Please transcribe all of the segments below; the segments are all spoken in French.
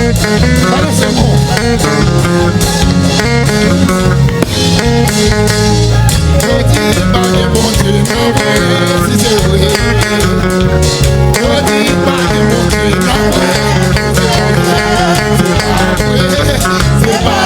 Allez, c'est bon. Je dis pas que mon Dieu non vrai, si c'est vrai. Je dis pas que mon Dieu non vrai, c'est pas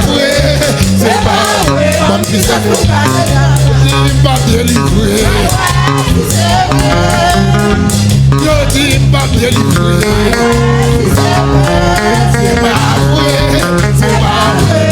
vrai. Je dis pas que l'idée, je dis pas que moi, c'est pas vrai, c'est pas vrai.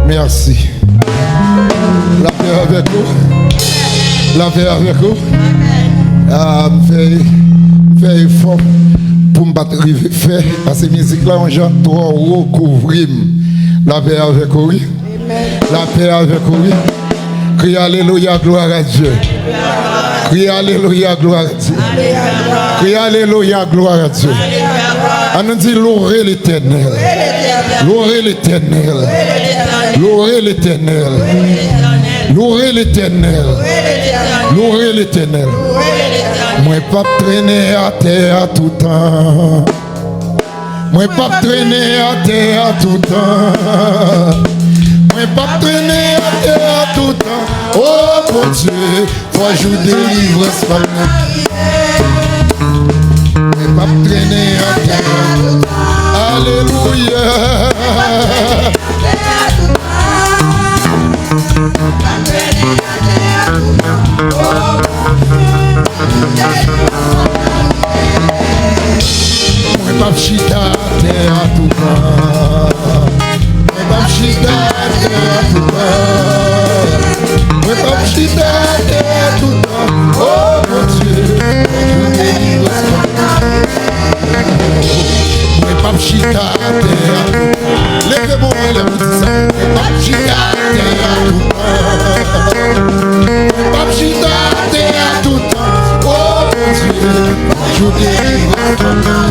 Merci. La paix avec vous. La paix avec vous. Je fais effort pour me battre faire. Parce que la musique là, on a trop recouvrir. La paix avec vous. La paix avec vous. Crie Alléluia, gloire à Dieu. Crie Alléluia, gloire à Dieu. Crie Alléluia, gloire à Dieu. On nous dit louer l'Éternel. Louer l'Éternel. Louer l'Éternel. Louer l'Éternel. Louer l'Éternel. Moi pas traîner à terre tout le temps. Moi pas traîner à terre tout le temps. Moi pas traîner à terre tout le temps. Oh mon Dieu, toi je délivre ce matin. Moi pas traîner à terre. Alléluia. Moi pas chita terre tout temps. Moi pas chita terre tout temps. Moi pas chita terre tout temps. Oh mon Dieu, je délivre ce matin. Moi pas chita terre. Levez-moi les petits sacs. Moi pas chita terre tout temps. Pas chita terre tout temps. Oh mon Dieu, je délivre ce matin.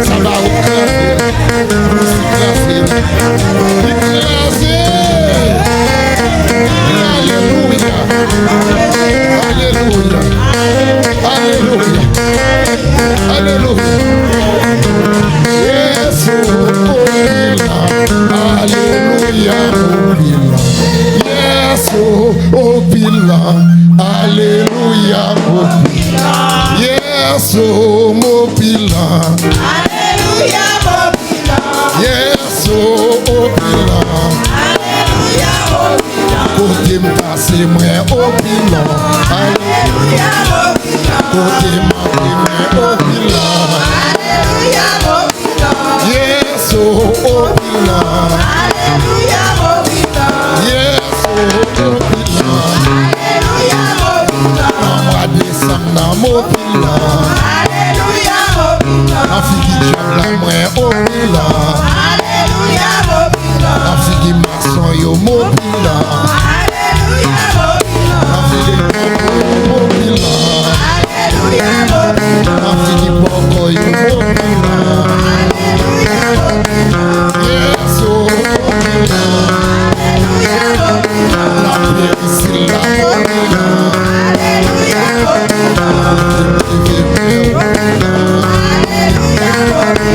Ça va écraser. Alléluia. Alléluia. Alléluia. Alléluia. Yes, Alléluia. Yes, oh Pilar. Alléluia. Yes, oh mon Pilar. Alléluia, mon Pilar. Yes, oh Pilar. Alléluia, mon Pilar. Côté m'passe moi au Pilar. Alléluia, mon Pilar. Côté m'appelle au Pilar. Alléluia, mon Pilar. Yes, oh Pilar. Alléluia, mon Pilar. Yes, oh Pilar. Alléluia, mon Pilar. On va descendre dans mon Pilar. Alléluia, mon Pilar. On fait qui j'aime la moi au Pilar. Alléluia, mon Pilar. On fait qui maçon yo mon Pilar. Alléluia, mon Pilar. On fait qui mon Pilar. Alléluia, mon Pilar. On fait qui boko yo mon Pilar. Alléluia, mon Pilar. Yes, oh Pilar. Alléluia, mon Pilar. La paix ici là mon Pilar. Alléluia, mon Pilar. Alléluia, mon Pilar.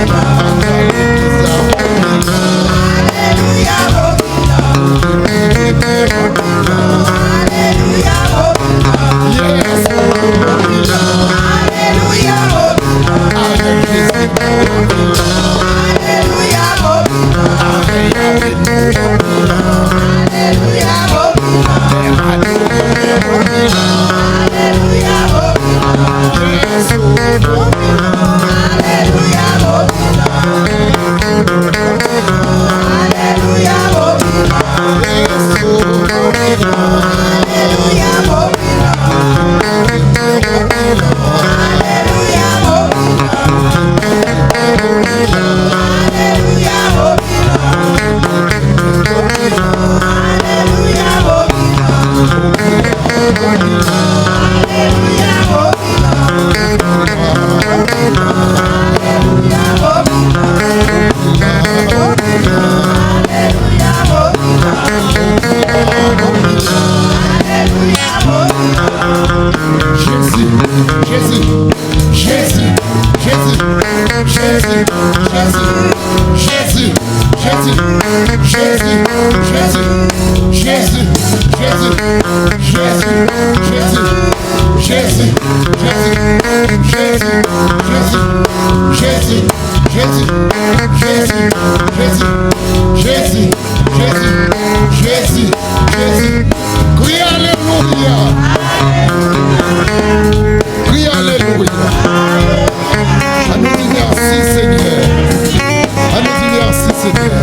Alléluia, mon Seigneur.